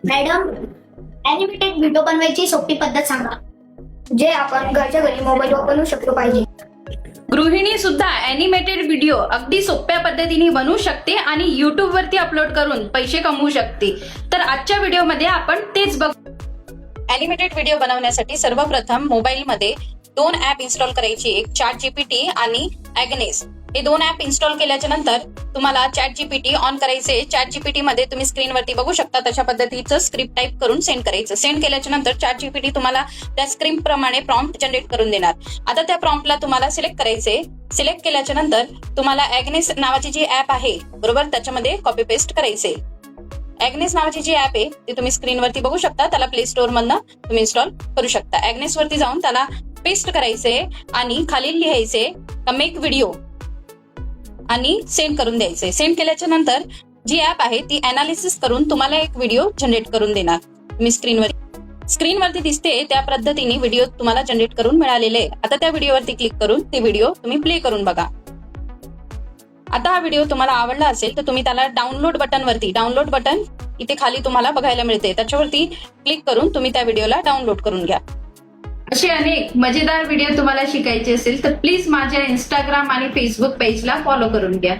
Madam, animated video बनवायची सोपी पद्धत सांगा, जे आपण घरच्या घरी मोबाईलवर बनवू शकलो पाहिजे. गृहिणी सुद्धा ॲनिमेटेड व्हिडिओ अगदी सोप्या पद्धतीने बनवू शकते आणि YouTube वरती अपलोड करून पैसे कमवू शकते. तर आजच्या व्हिडिओमध्ये आपण तेच बघू. ॲनिमेटेड व्हिडिओ बनवण्यासाठी सर्वप्रथम मोबाईलमध्ये 2 ॲप इन्स्टॉल करायची, एक ChatGPT आणि ॲग्नेस. हे 2 ॲप इन्स्टॉल केल्याच्या नंतर तुम्हाला ChatGPT ऑन करायचे. ChatGPT मध्ये तुम्ही स्क्रीनवरती बघू शकता तशा पद्धतीचं स्क्रिप्ट टाईप करून सेंड करायचं. सेंड केल्याच्या नंतर ChatGPT तुम्हाला त्या स्क्रिप्ट प्रमाणे प्रॉम्प्ट जनरेट करून देणार. आता त्या प्रॉम्प्टला तुम्हाला सिलेक्ट करायचे. सिलेक्ट केल्याच्या नंतर तुम्हाला ॲग्नेस नावाची जी ॲप आहे बरोबर, त्याच्यामध्ये कॉपी पेस्ट करायचे. ॲग्नेस नावाची जी ॲप आहे ती तुम्ही स्क्रीनवरती बघू शकता. त्याला प्ले स्टोअर मधनं तुम्ही इन्स्टॉल करू शकता. ॲग्नेस वरती जाऊन त्याला पेस्ट करायचे आणि खाली लिहायचे मेक व्हिडिओ आणि सेंड करून द्यायचे. सेंड केल्याच्या नंतर जी ॲप आहे ती अनालिसिस करून तुम्हाला एक व्हिडिओ जनरेट करून देणार. तुम्ही स्क्रीनवरती दिसते त्या पद्धतीने व्हिडिओ तुम्हाला जनरेट करून मिळालेले आहे. आता त्या व्हिडिओवरती क्लिक करून ते व्हिडिओ तुम्ही प्ले करून बघा. आता हा व्हिडिओ तुम्हाला आवडला असेल तर तुम्ही त्याला डाउनलोड बटन इथे खाली तुम्हाला बघायला मिळते, त्याच्यावरती क्लिक करून तुम्ही त्या व्हिडिओला डाउनलोड करून घ्या. असे अनेक मजेदार व्हिडिओ तुम्हाला शिकायचे असेल तर प्लीज माझ्या इंस्टाग्राम आणि फेसबुक पेजला फॉलो करून घ्या.